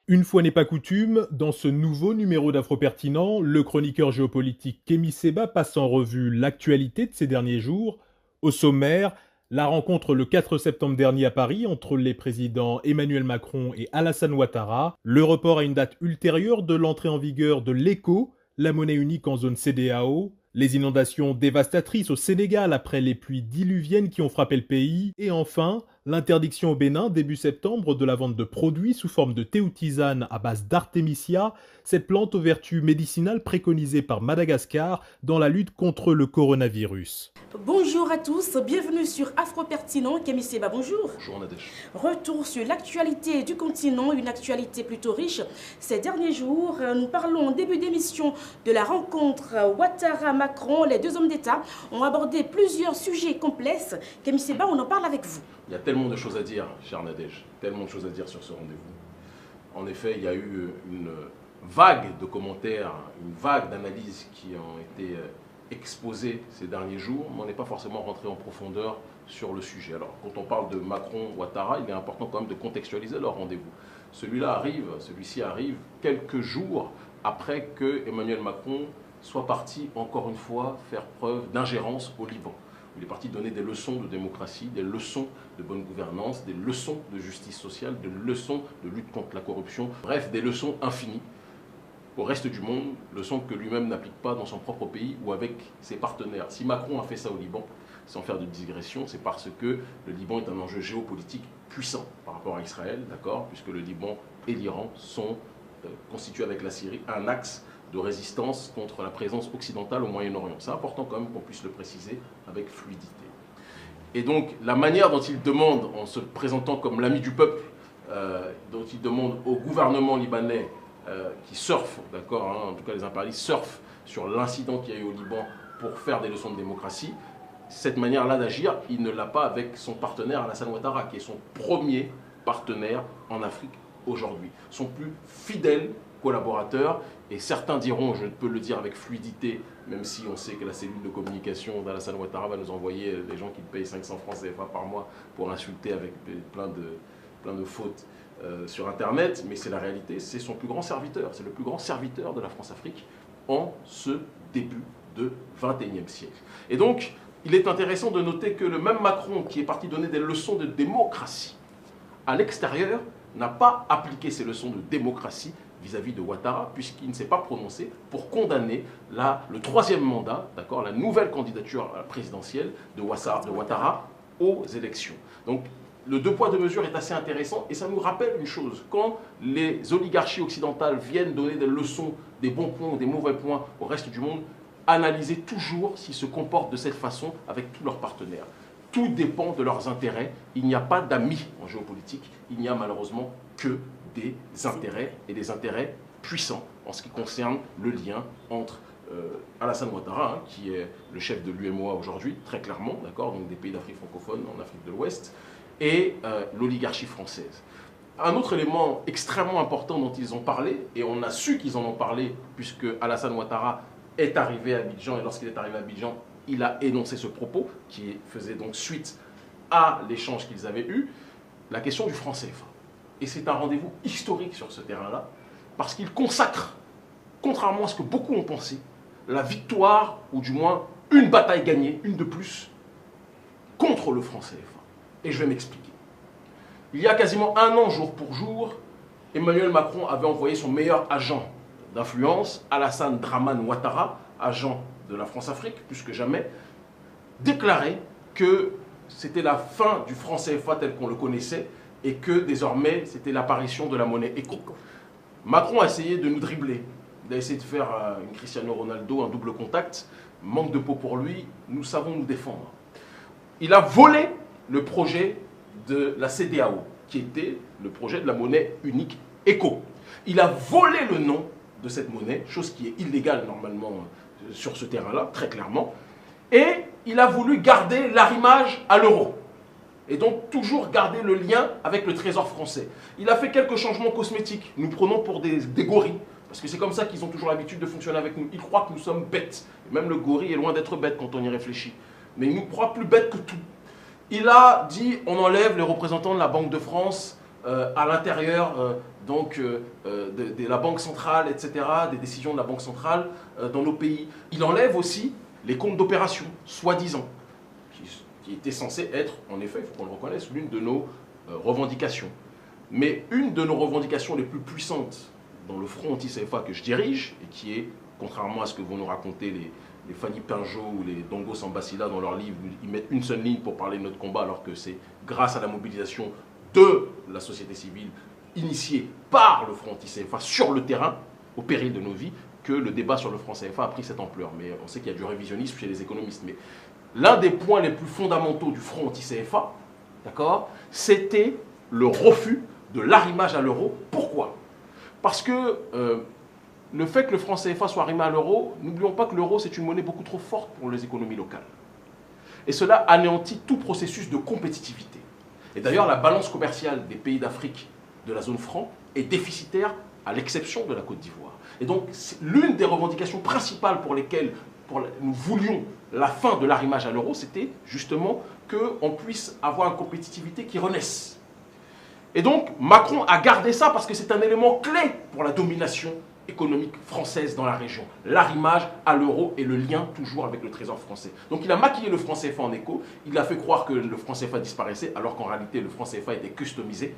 Une fois n'est pas coutume, dans ce nouveau numéro d'Afro Pertinent, le chroniqueur géopolitique Kémy Séba passe en revue l'actualité de ces derniers jours. Au sommaire, la rencontre le 4 septembre dernier à Paris entre les présidents Emmanuel Macron et Alassane Ouattara, le report à une date ultérieure de l'entrée en vigueur de l'ECO, la monnaie unique en zone CEDEAO, les inondations dévastatrices au Sénégal après les pluies diluviennes qui ont frappé le pays, et enfin, l'interdiction au Bénin début septembre de la vente de produits sous forme de thé ou tisane à base d'artémisia, cette plante aux vertus médicinales préconisée par Madagascar dans la lutte contre le coronavirus. Bonjour à tous, bienvenue sur Afro Pertinent. Kémy Séba, bonjour. Bonjour Nadège. Retour sur l'actualité du continent, une actualité plutôt riche. Ces derniers jours, nous parlons en début d'émission de la rencontre Ouattara-Macron. Les deux hommes d'État ont abordé plusieurs sujets complexes. Kémy Séba, on en parle avec vous. Il y a tellement de choses à dire, cher Nadège, tellement de choses à dire sur ce rendez-vous. En effet, il y a eu une vague de commentaires, une vague d'analyses qui ont été exposées ces derniers jours, mais on n'est pas forcément rentré en profondeur sur le sujet. Alors, quand on parle de Macron-Ouattara, il est important quand même de contextualiser leur rendez-vous. Celui-ci arrive quelques jours après que Emmanuel Macron soit parti, encore une fois, faire preuve d'ingérence au Liban. Il est parti donner des leçons de démocratie, des leçons de bonne gouvernance, des leçons de justice sociale, des leçons de lutte contre la corruption, bref, des leçons infinies au reste du monde, leçons que lui-même n'applique pas dans son propre pays ou avec ses partenaires. Si Macron a fait ça au Liban, sans faire de digression, c'est parce que le Liban est un enjeu géopolitique puissant par rapport à Israël, d'accord, puisque le Liban et l'Iran sont constitués avec la Syrie un axe de résistance contre la présence occidentale au Moyen-Orient. C'est important quand même qu'on puisse le préciser avec fluidité. Et donc, la manière dont il demande, en se présentant comme l'ami du peuple, dont il demande au gouvernement libanais qui surfe, d'accord, en tout cas les impérialistes surfent sur l'incident qu'il y a eu au Liban pour faire des leçons de démocratie, cette manière-là d'agir, il ne l'a pas avec son partenaire Alassane Ouattara, qui est son premier partenaire en Afrique aujourd'hui, son plus fidèle collaborateurs, et certains diront, je peux le dire avec fluidité, même si on sait que la cellule de communication d'Alassane Ouattara va nous envoyer des gens qui payent 500 francs CFA par mois pour insulter avec plein de fautes sur Internet, mais c'est la réalité, c'est son plus grand serviteur, c'est le plus grand serviteur de la France-Afrique en ce début de 21e siècle. Et donc, il est intéressant de noter que le même Macron qui est parti donner des leçons de démocratie à l'extérieur n'a pas appliqué ces leçons de démocratie vis-à-vis de Ouattara, puisqu'il ne s'est pas prononcé pour condamner le troisième mandat, la nouvelle candidature présidentielle de Ouattara aux élections. Donc, le deux poids, deux mesures est assez intéressant, et ça nous rappelle une chose. Quand les oligarchies occidentales viennent donner des leçons, des bons points ou des mauvais points au reste du monde, analysez toujours s'ils se comportent de cette façon avec tous leurs partenaires. Tout dépend de leurs intérêts. Il n'y a pas d'amis en géopolitique. Il n'y a malheureusement que des intérêts, et des intérêts puissants en ce qui concerne le lien entre Alassane Ouattara, qui est le chef de l'UMOA aujourd'hui, très clairement, d'accord, donc des pays d'Afrique francophone, en Afrique de l'Ouest, et l'oligarchie française. Un autre élément extrêmement important dont ils ont parlé, et on a su qu'ils en ont parlé, puisque Alassane Ouattara est arrivé à Abidjan, et lorsqu'il est arrivé à Abidjan, il a énoncé ce propos, qui faisait donc suite à l'échange qu'ils avaient eu, la question du franc CFA. Et c'est un rendez-vous historique sur ce terrain-là, parce qu'il consacre, contrairement à ce que beaucoup ont pensé, la victoire, ou du moins une bataille gagnée, une de plus, contre le franc CFA. Et je vais m'expliquer. Il y a quasiment un an, jour pour jour, Emmanuel Macron avait envoyé son meilleur agent d'influence, Alassane Dramane Ouattara, agent de la France-Afrique, plus que jamais, déclarer que c'était la fin du franc CFA tel qu'on le connaissait, et que désormais c'était l'apparition de la monnaie éco. Macron a essayé de nous dribbler, il a essayé de faire une Cristiano Ronaldo, un double contact, manque de peau pour lui, nous savons nous défendre. Il a volé le projet de la CEDEAO, qui était le projet de la monnaie unique éco. Il a volé le nom de cette monnaie, chose qui est illégale normalement sur ce terrain-là, très clairement, et il a voulu garder l'arrimage à l'euro. Et donc toujours garder le lien avec le trésor français. Il a fait quelques changements cosmétiques. Nous prenons pour des gorilles, Parce que c'est comme ça qu'ils ont toujours l'habitude de fonctionner avec nous. Ils croient que nous sommes bêtes. Et même le gorille est loin d'être bête quand on y réfléchit. Mais il nous croit plus bêtes que tout. Il a dit on enlève les représentants de la Banque de France à l'intérieur de la Banque centrale, etc., des décisions de la Banque centrale dans nos pays. Il enlève aussi les comptes d'opération, soi-disant, qui étaient censés être, en effet, il faut qu'on le reconnaisse, l'une de nos revendications. Mais une de nos revendications les plus puissantes dans le front anti-CFA que je dirige, et qui est, contrairement à ce que vont nous raconter les Fanny Pinjot ou les Dongo Sambasila dans leurs livres, ils mettent une seule ligne pour parler de notre combat, alors que c'est grâce à la mobilisation de la société civile, initiée par le front anti-CFA sur le terrain, au péril de nos vies, que le débat sur le franc CFA a pris cette ampleur. Mais on sait qu'il y a du révisionnisme chez les économistes. Mais l'un des points les plus fondamentaux du front anti-CFA, d'accord, c'était le refus de l'arrimage à l'euro. Pourquoi? Parce que le fait que le franc CFA soit arrimé à l'euro, n'oublions pas que l'euro, c'est une monnaie beaucoup trop forte pour les économies locales. Et cela anéantit tout processus de compétitivité. Et d'ailleurs, la balance commerciale des pays d'Afrique de la zone franc est déficitaire, à l'exception de la Côte d'Ivoire. Et donc, l'une des revendications principales pour lesquelles nous voulions la fin de l'arrimage à l'euro, c'était justement qu'on puisse avoir une compétitivité qui renaisse. Et donc, Macron a gardé ça parce que c'est un élément clé pour la domination économique française dans la région. L'arrimage à l'euro et le lien toujours avec le trésor français. Donc il a maquillé le franc CFA en écho, il a fait croire que le franc CFA disparaissait, alors qu'en réalité le franc CFA était customisé.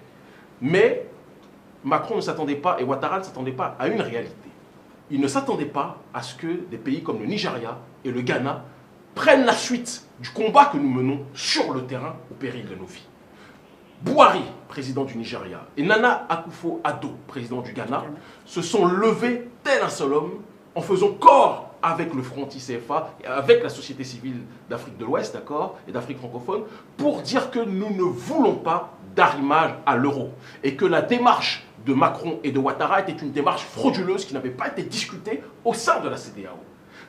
Mais Macron ne s'attendait pas, et Ouattara ne s'attendait pas à une réalité. Il ne s'attendait pas à ce que des pays comme le Nigeria et le Ghana prennent la suite du combat que nous menons sur le terrain au péril de nos vies. Buhari, président du Nigeria, et Nana Akufo-Addo, président du Ghana, se sont levés tel un seul homme en faisant corps avec le front anti-CFA et avec la société civile d'Afrique de l'Ouest, d'accord, et d'Afrique francophone, pour dire que nous ne voulons pas d'arrimage à l'euro et que la démarche de Macron et de Ouattara était une démarche frauduleuse qui n'avait pas été discutée au sein de la CEDEAO.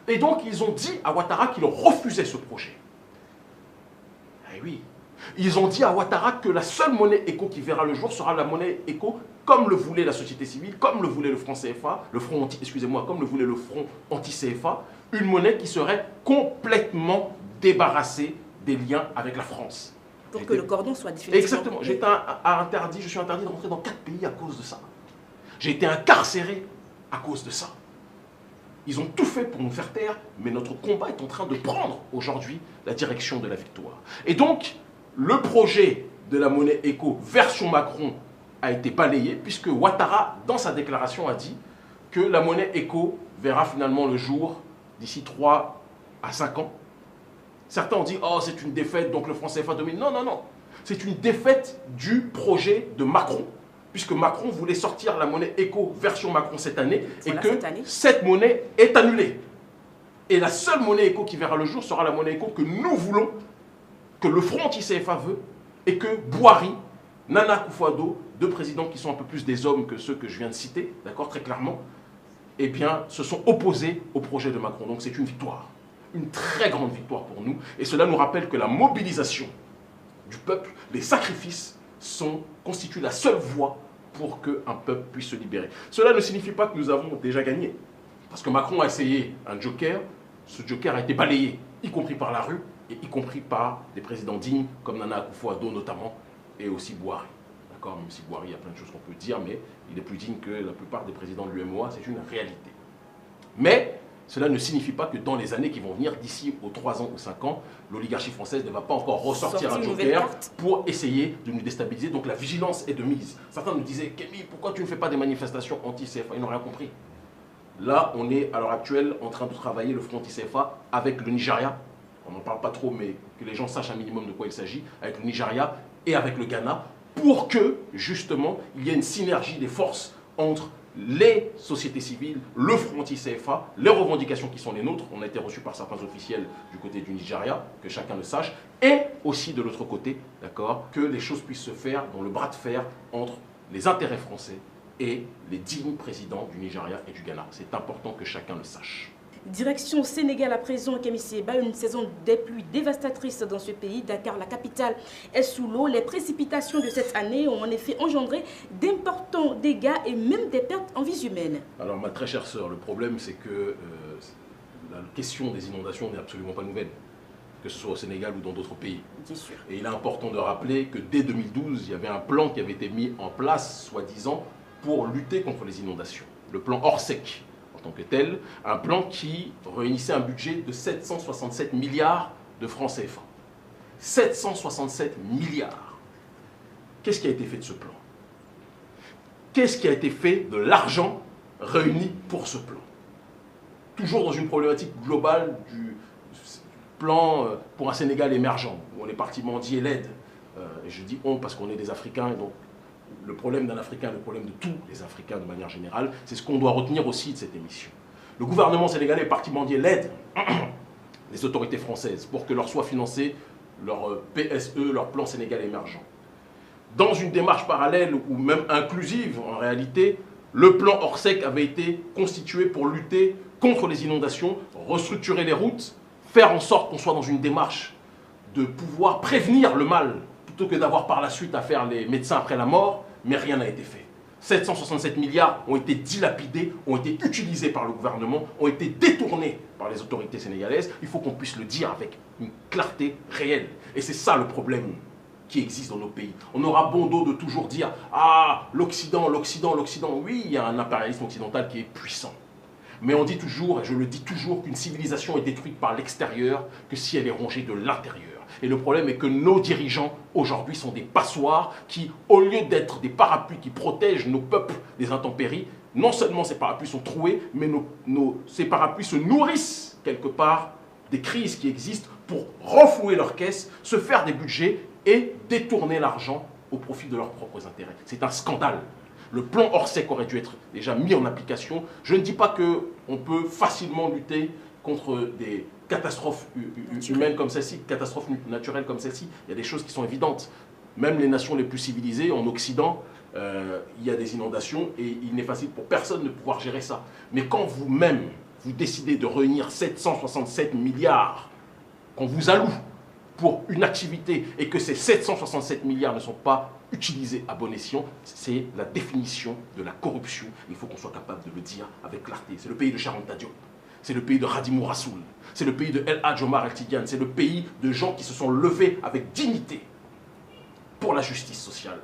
Et donc ils ont dit à Ouattara qu'ils refusaient ce projet. Eh oui. Ils ont dit à Ouattara que la seule monnaie éco qui verra le jour sera la monnaie éco comme le voulait la société civile, comme le voulait le franc CFA, comme le voulait le front anti-CFA, une monnaie qui serait complètement débarrassée des liens avec la France. Pour que le cordon soit définitivement... Exactement. Je suis interdit de rentrer dans 4 pays à cause de ça. J'ai été incarcéré à cause de ça. Ils ont tout fait pour nous faire taire, mais notre combat est en train de prendre aujourd'hui la direction de la victoire. Et donc, le projet de la monnaie éco version Macron a été balayé, puisque Ouattara, dans sa déclaration, a dit que la monnaie éco verra finalement le jour d'ici 3 à 5 ans. Certains ont dit « Oh, c'est une défaite, donc le franc CFA domine ». Non, non, non. C'est une défaite du projet de Macron, puisque Macron voulait sortir la monnaie éco version Macron cette année, voilà, et que cette monnaie est annulée. Et la seule monnaie éco qui verra le jour sera la monnaie éco que nous voulons, que le front anti-CFA veut, et que Buhari, Nana Akufo-Addo, deux présidents qui sont un peu plus des hommes que ceux que je viens de citer, d'accord, très clairement, eh bien, se sont opposés au projet de Macron. Donc c'est une victoire, une très grande victoire pour nous. Et cela nous rappelle que la mobilisation du peuple, les sacrifices, constituent la seule voie pour qu'un peuple puisse se libérer. Cela ne signifie pas que nous avons déjà gagné. Parce que Macron a essayé un joker, ce joker a été balayé, y compris par la rue, et y compris par des présidents dignes, comme Nana Akufo-Addo notamment, et aussi Buhari. D'accord, même si Buhari, il y a plein de choses qu'on peut dire, mais il est plus digne que la plupart des présidents de l'UMOA, c'est une réalité. Mais cela ne signifie pas que dans les années qui vont venir, d'ici aux 3 ans ou 5 ans, l'oligarchie française ne va pas encore ressortir un joker pour essayer de nous déstabiliser. Donc la vigilance est de mise. Certains nous disaient « Kémy, pourquoi tu ne fais pas des manifestations anti-CFA » Ils n'ont rien compris. Là, on est à l'heure actuelle en train de travailler le front anti-CFA avec le Nigeria. On n'en parle pas trop, mais que les gens sachent un minimum de quoi il s'agit, avec le Nigeria et avec le Ghana, pour que, justement, il y ait une synergie des forces entre les sociétés civiles, le front anti-CFA, les revendications qui sont les nôtres, on a été reçus par certains officiels du côté du Nigeria, que chacun le sache, et aussi de l'autre côté, d'accord, que les choses puissent se faire dans le bras de fer entre les intérêts français et les dignes présidents du Nigeria et du Ghana. C'est important que chacun le sache. Direction Sénégal à présent, Kémy Séba, une saison des pluies dévastatrices dans ce pays. Dakar, la capitale, est sous l'eau. Les précipitations de cette année ont en effet engendré d'importants dégâts et même des pertes en vies humaines. Alors ma très chère sœur, le problème c'est que la question des inondations n'est absolument pas nouvelle, que ce soit au Sénégal ou dans d'autres pays. Bien sûr. Et il est important de rappeler que dès 2012, il y avait un plan qui avait été mis en place, soi-disant, pour lutter contre les inondations. Le plan Orsec, en tant que tel, un plan qui réunissait un budget de 767 milliards de francs CFA. 767 milliards. Qu'est-ce qui a été fait de ce plan? Qu'est-ce qui a été fait de l'argent réuni pour ce plan? Toujours dans une problématique globale du plan pour un Sénégal émergent, où on est parti mendier l'aide. Et je dis on parce qu'on est des Africains, et donc le problème d'un Africain, le problème de tous les Africains de manière générale, c'est ce qu'on doit retenir aussi de cette émission. Le gouvernement sénégalais est parti mendier l'aide des autorités françaises pour que leur soit financé leur PSE, leur plan Sénégal émergent. Dans une démarche parallèle ou même inclusive en réalité, le plan Orsec avait été constitué pour lutter contre les inondations, restructurer les routes, faire en sorte qu'on soit dans une démarche de pouvoir prévenir le mal plutôt que d'avoir par la suite à faire les médecins après la mort, mais rien n'a été fait. 767 milliards ont été dilapidés, ont été utilisés par le gouvernement, ont été détournés par les autorités sénégalaises. Il faut qu'on puisse le dire avec une clarté réelle. Et c'est ça le problème qui existe dans nos pays. On aura bon dos de toujours dire « Ah, l'Occident, l'Occident, l'Occident ». Oui, il y a un impérialisme occidental qui est puissant. Mais on dit toujours, et je le dis toujours, qu'une civilisation est détruite par l'extérieur que si elle est rongée de l'intérieur. Et le problème est que nos dirigeants, aujourd'hui, sont des passoires qui, au lieu d'être des parapluies qui protègent nos peuples des intempéries, non seulement ces parapluies sont troués, mais ces parapluies se nourrissent quelque part des crises qui existent pour renflouer leurs caisses, se faire des budgets et détourner l'argent au profit de leurs propres intérêts. C'est un scandale. Le plan Orsec aurait dû être déjà mis en application. Je ne dis pas qu'on peut facilement lutter contre des catastrophes humaines comme celle-ci, catastrophes naturelles comme celle-ci. Il y a des choses qui sont évidentes. Même les nations les plus civilisées, en Occident, il y a des inondations et il n'est facile pour personne de pouvoir gérer ça. Mais quand vous-même, vous décidez de réunir 767 milliards qu'on vous alloue pour une activité et que ces 767 milliards ne sont pas utilisés à bon escient, c'est la définition de la corruption. Il faut qu'on soit capable de le dire avec clarté. C'est le pays de Charanta Diop, c'est le pays de Hadimou Rassoul, c'est le pays de El Hadj Omar El Tidiane, c'est le pays de gens qui se sont levés avec dignité pour la justice sociale,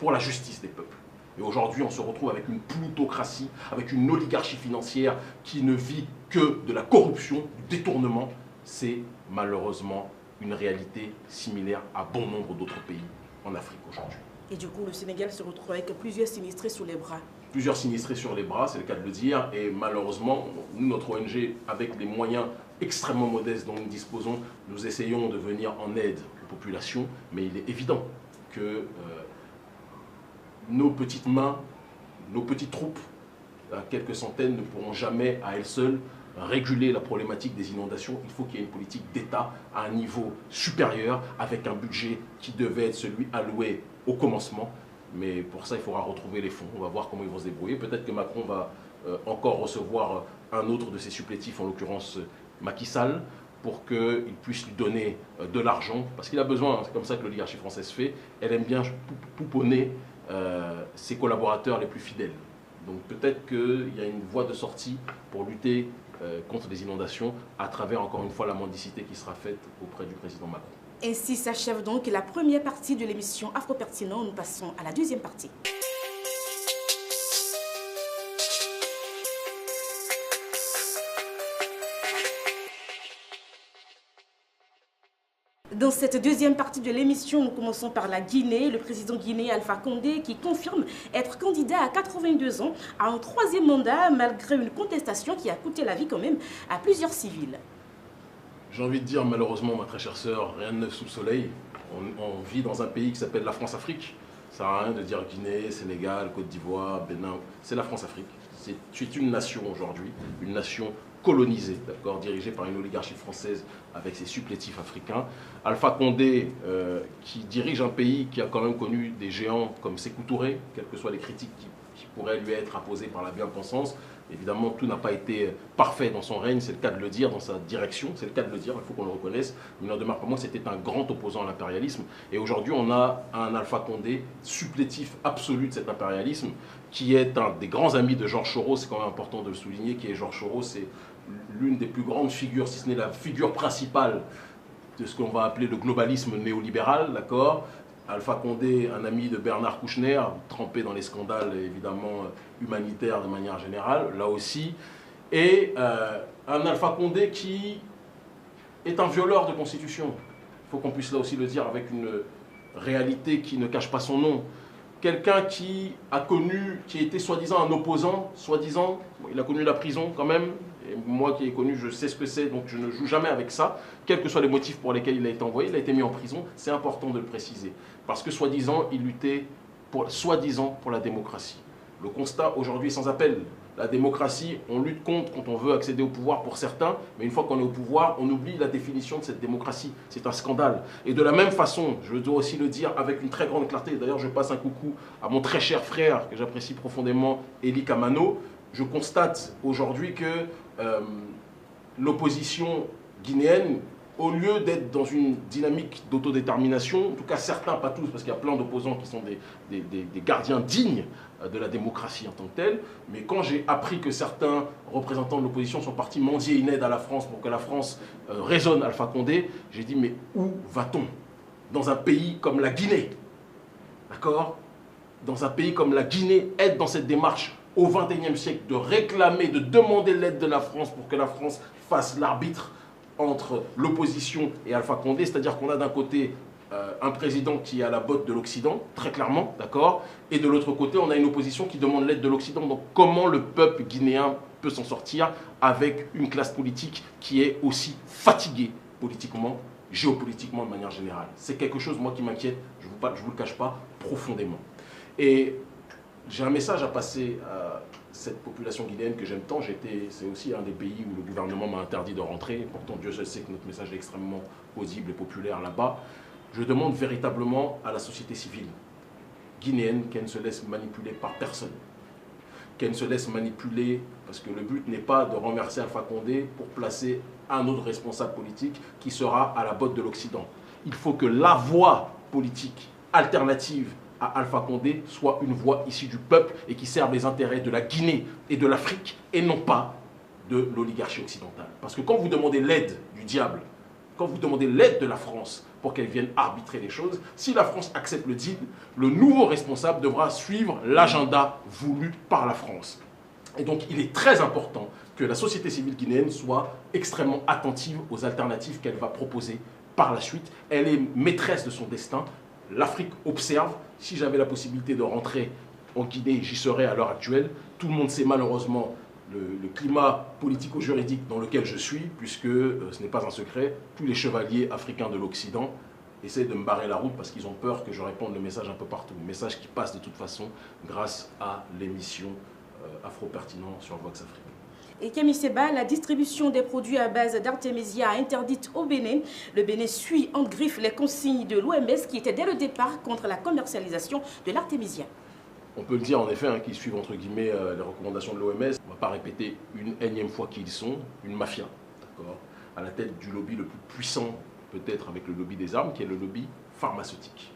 pour la justice des peuples. Et aujourd'hui, on se retrouve avec une plutocratie, avec une oligarchie financière qui ne vit que de la corruption, du détournement. C'est malheureusement une réalité similaire à bon nombre d'autres pays en Afrique aujourd'hui. Et du coup, le Sénégal se retrouve avec plusieurs sinistrés sous les bras. Plusieurs sinistrés sur les bras, c'est le cas de le dire. Et malheureusement, nous, notre ONG, avec les moyens extrêmement modestes dont nous disposons, nous essayons de venir en aide aux populations. Mais il est évident que nos petites mains, nos petites troupes, à quelques centaines, ne pourront jamais à elles seules réguler la problématique des inondations. Il faut qu'il y ait une politique d'État à un niveau supérieur, avec un budget qui devait être celui alloué au commencement. Mais pour ça, il faudra retrouver les fonds. On va voir comment ils vont se débrouiller. Peut-être que Macron va encore recevoir un autre de ses supplétifs, en l'occurrence Macky Sall, pour qu'il puisse lui donner de l'argent. Parce qu'il a besoin, c'est comme ça que l'oligarchie française fait. Elle aime bien pouponner ses collaborateurs les plus fidèles. Donc peut-être qu'il y a une voie de sortie pour lutter contre les inondations à travers, encore une fois, la mendicité qui sera faite auprès du président Macron. Ainsi s'achève donc la première partie de l'émission Afro Pertinent. Nous passons à la deuxième partie. Dans cette deuxième partie de l'émission, nous commençons par la Guinée. Le président guinéen Alpha Condé qui confirme être candidat à 82 ans à un troisième mandat malgré une contestation qui a coûté la vie quand même à plusieurs civils. J'ai envie de dire malheureusement, ma très chère sœur, rien de neuf sous le soleil. On vit dans un pays qui s'appelle la France-Afrique. Ça sert à rien de dire Guinée, Sénégal, Côte d'Ivoire, Bénin. C'est la France-Afrique. C'est une nation aujourd'hui, une nation colonisée, d'accord, dirigée par une oligarchie française avec ses supplétifs africains. Alpha Condé, qui dirige un pays qui a quand même connu des géants comme Sékou Touré, quelles que soient les critiques qui pourrait lui être imposée par la bien-pensance. Évidemment, tout n'a pas été parfait dans son règne, c'est le cas de le dire, dans sa direction, c'est le cas de le dire, il faut qu'on le reconnaisse. Mais il n'en demeure pas moins que c'était un grand opposant à l'impérialisme. Et aujourd'hui, on a un Alpha Condé supplétif absolu de cet impérialisme, qui est un des grands amis de Georges Soros, c'est quand même important de le souligner, qui est Georges Soros, c'est l'une des plus grandes figures, si ce n'est la figure principale de ce qu'on va appeler le globalisme néolibéral, d'accord. Alpha Condé, un ami de Bernard Kouchner, trempé dans les scandales évidemment humanitaires de manière générale, là aussi, et un Alpha Condé qui est un violeur de constitution. Il faut qu'on puisse là aussi le dire avec une réalité qui ne cache pas son nom. Quelqu'un qui a connu, qui était soi-disant un opposant, soi-disant, bon, il a connu la prison quand même, et moi qui ai connu, je sais ce que c'est, donc je ne joue jamais avec ça, quels que soient les motifs pour lesquels il a été envoyé, il a été mis en prison, c'est important de le préciser, parce que soi-disant, il luttait soi-disant pour la démocratie. Le constat aujourd'hui est sans appel. La démocratie, on lutte contre quand on veut accéder au pouvoir pour certains, mais une fois qu'on est au pouvoir, on oublie la définition de cette démocratie. C'est un scandale. Et de la même façon, je dois aussi le dire avec une très grande clarté, d'ailleurs je passe un coucou à mon très cher frère, que j'apprécie profondément, Elie Kamano, je constate aujourd'hui que l'opposition guinéenne, au lieu d'être dans une dynamique d'autodétermination, en tout cas certains, pas tous, parce qu'il y a plein d'opposants qui sont des gardiens dignes de la démocratie en tant que telle, mais quand j'ai appris que certains représentants de l'opposition sont partis mendier une aide à la France pour que la France raisonne Alpha Condé, j'ai dit mais où va-t-on? Dans un pays comme la Guinée, d'accord? Dans un pays comme la Guinée, être dans cette démarche au XXIe siècle, de réclamer, de demander l'aide de la France pour que la France fasse l'arbitre entre l'opposition et Alpha Condé, c'est-à-dire qu'on a d'un côté un président qui est à la botte de l'Occident, très clairement, d'accord, et de l'autre côté, on a une opposition qui demande l'aide de l'Occident. Donc comment le peuple guinéen peut s'en sortir avec une classe politique qui est aussi fatiguée politiquement, géopolitiquement de manière générale? C'est quelque chose, moi, qui m'inquiète, je ne vous le cache pas, profondément. Et j'ai un message à passer à cette population guinéenne que j'aime tant. C'est aussi un des pays où le gouvernement m'a interdit de rentrer. Pourtant, Dieu seul sait que notre message est extrêmement audible et populaire là-bas. Je demande véritablement à la société civile guinéenne qu'elle ne se laisse manipuler par personne. Qu'elle ne se laisse manipuler, parce que le but n'est pas de renverser Alpha Condé pour placer un autre responsable politique qui sera à la botte de l'Occident. Il faut que la voie politique alternative à Alpha Condé soit une voie issue du peuple et qui serve les intérêts de la Guinée et de l'Afrique et non pas de l'oligarchie occidentale. Parce que quand vous demandez l'aide du diable, quand vous demandez l'aide de la France pour qu'elle vienne arbitrer les choses, si la France accepte le deal, le nouveau responsable devra suivre l'agenda voulu par la France. Et donc il est très important que la société civile guinéenne soit extrêmement attentive aux alternatives qu'elle va proposer par la suite. Elle est maîtresse de son destin. L'Afrique observe. Si j'avais la possibilité de rentrer en Guinée, j'y serais à l'heure actuelle. Tout le monde sait malheureusement le climat politico-juridique dans lequel je suis, puisque ce n'est pas un secret, tous les chevaliers africains de l'Occident essaient de me barrer la route parce qu'ils ont peur que je réponde le message un peu partout. Le message qui passe de toute façon grâce à l'émission Afro-Pertinent sur Vox Afrique. Et Kémy Séba, la distribution des produits à base d'artémisia interdite au Bénin. Le Bénin suit en griffe les consignes de l'OMS qui étaient dès le départ contre la commercialisation de l'artémisia. On peut le dire en effet, qu'ils suivent entre guillemets les recommandations de l'OMS. On ne va pas répéter une énième fois qui ils sont, une mafia, d'accord, à la tête du lobby le plus puissant, peut-être avec le lobby des armes, qui est le lobby pharmaceutique.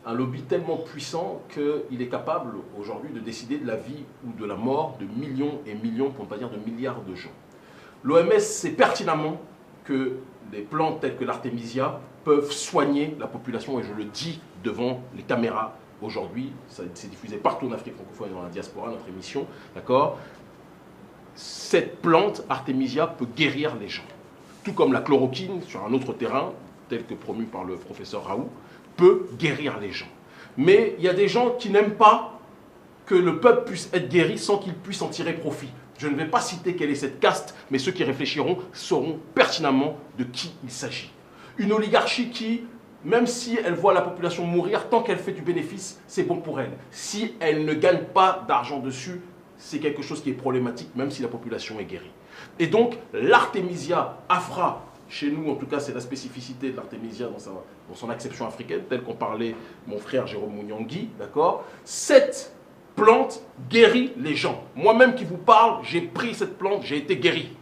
Un lobby tellement puissant qu'il est capable aujourd'hui de décider de la vie ou de la mort de millions et millions, pour ne pas dire de milliards de gens. L'OMS sait pertinemment que des plantes telles que l'artémisia peuvent soigner la population, et je le dis devant les caméras aujourd'hui, c'est diffusé partout en Afrique francophone et dans la diaspora, notre émission, d'accord. Cette plante, artémisia, peut guérir les gens. Tout comme la chloroquine, sur un autre terrain, tel que promu par le professeur Raoult, peut guérir les gens. Mais il y a des gens qui n'aiment pas que le peuple puisse être guéri sans qu'il puisse en tirer profit. Je ne vais pas citer quelle est cette caste, mais ceux qui réfléchiront sauront pertinemment de qui il s'agit. Une oligarchie qui, même si elle voit la population mourir, tant qu'elle fait du bénéfice, c'est bon pour elle. Si elle ne gagne pas d'argent dessus, c'est quelque chose qui est problématique, même si la population est guérie. Et donc, l'artémisia afra, chez nous, en tout cas, c'est la spécificité de l'artémisia dans son acception africaine, telle qu'en parlait mon frère Jérôme Mouniangui, d'accord. Cette plante guérit les gens. Moi-même qui vous parle, j'ai pris cette plante, j'ai été guéri.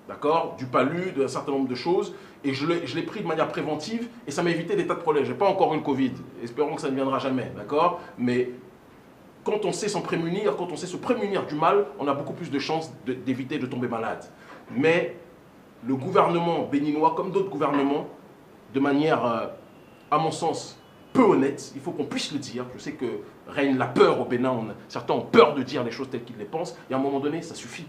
D'accord? Du palu, d'un certain nombre de choses. Et je l'ai pris de manière préventive et ça m'a évité des tas de problèmes. Je n'ai pas encore eu le Covid. Espérons que ça ne viendra jamais. D'accord? Mais quand on sait s'en prémunir, quand on sait se prémunir du mal, on a beaucoup plus de chances d'éviter de tomber malade. Mais le gouvernement béninois, comme d'autres gouvernements, de manière, à mon sens, peu honnête, il faut qu'on puisse le dire. Je sais que règne la peur au Bénin. Certains ont peur de dire les choses telles qu'ils les pensent. Et à un moment donné, ça suffit.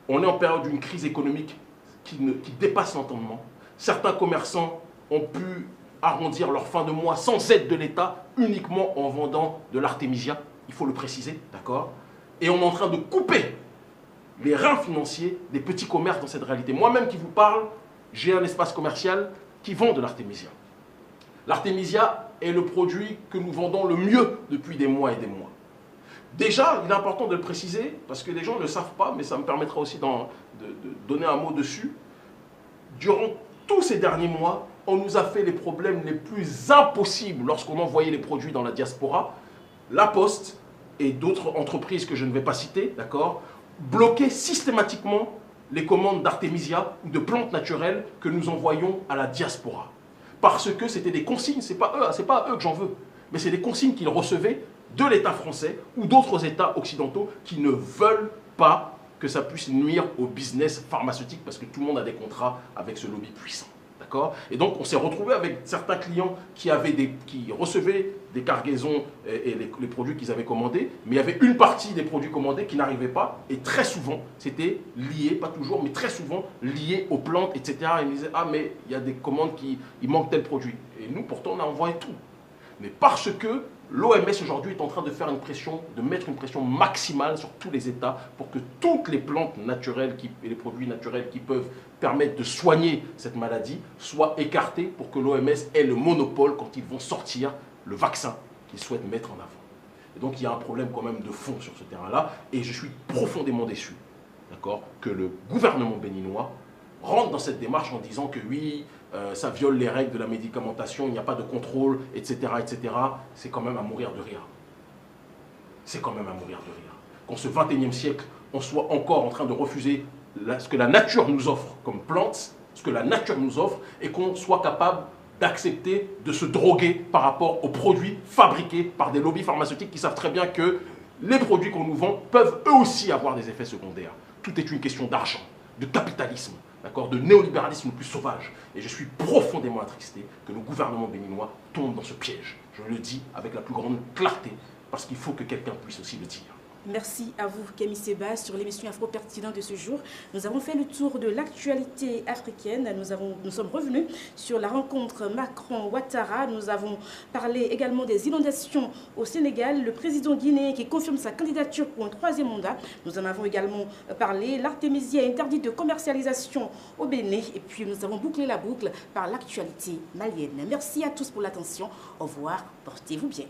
On est en période d'une crise économique qui dépasse l'entendement. Certains commerçants ont pu arrondir leur fin de mois sans aide de l'État, uniquement en vendant de l'artémisia, il faut le préciser, d'accord? Et on est en train de couper les reins financiers des petits commerces dans cette réalité. Moi-même qui vous parle, j'ai un espace commercial qui vend de l'artémisia. L'artémisia est le produit que nous vendons le mieux depuis des mois et des mois. Déjà, il est important de le préciser, parce que les gens ne le savent pas, mais ça me permettra aussi de donner un mot dessus. Durant tous ces derniers mois, on nous a fait les problèmes les plus impossibles lorsqu'on envoyait les produits dans la diaspora. La Poste et d'autres entreprises que je ne vais pas citer, d'accord, bloquaient systématiquement les commandes d'artémisia ou de plantes naturelles que nous envoyions à la diaspora. Parce que c'était des consignes, c'est pas à eux que j'en veux, mais c'est des consignes qu'ils recevaient de l'État français ou d'autres États occidentaux qui ne veulent pas que ça puisse nuire au business pharmaceutique parce que tout le monde a des contrats avec ce lobby puissant. D'accord? Et donc, on s'est retrouvé avec certains clients qui recevaient des cargaisons et les produits qu'ils avaient commandés, mais il y avait une partie des produits commandés qui n'arrivait pas, et très souvent, c'était lié, pas toujours, mais très souvent, lié aux plantes, etc. Et ils me disaient, ah, mais il y a des commandes il manque tel produit. Et nous, pourtant, on a envoyé tout. Mais parce que l'OMS aujourd'hui est en train de faire de mettre une pression maximale sur tous les États pour que toutes les plantes naturelles et les produits naturels qui peuvent permettre de soigner cette maladie soient écartés pour que l'OMS ait le monopole quand ils vont sortir le vaccin qu'ils souhaitent mettre en avant. Et donc il y a un problème quand même de fond sur ce terrain-là et je suis profondément déçu, d'accord, que le gouvernement béninois rentre dans cette démarche en disant que oui, ça viole les règles de la médicamentation, il n'y a pas de contrôle, etc., etc. C'est quand même à mourir de rire. C'est quand même à mourir de rire. Qu'en ce 21e siècle, on soit encore en train de refuser ce que la nature nous offre comme plantes, ce que la nature nous offre, et qu'on soit capable d'accepter de se droguer par rapport aux produits fabriqués par des lobbies pharmaceutiques qui savent très bien que les produits qu'on nous vend peuvent eux aussi avoir des effets secondaires. Tout est une question d'argent, de capitalisme, de néolibéralisme le plus sauvage. Et je suis profondément attristé que le gouvernement béninois tombe dans ce piège. Je le dis avec la plus grande clarté, parce qu'il faut que quelqu'un puisse aussi le dire. Merci à vous, Kémy Séba, sur l'émission Afro Pertinent de ce jour. Nous avons fait le tour de l'actualité africaine. Nous sommes revenus sur la rencontre Macron-Ouattara. Nous avons parlé également des inondations au Sénégal. Le président guinéen qui confirme sa candidature pour un 3e mandat. Nous en avons également parlé. L'artémisia interdite de commercialisation au Bénin. Et puis nous avons bouclé la boucle par l'actualité malienne. Merci à tous pour l'attention. Au revoir. Portez-vous bien.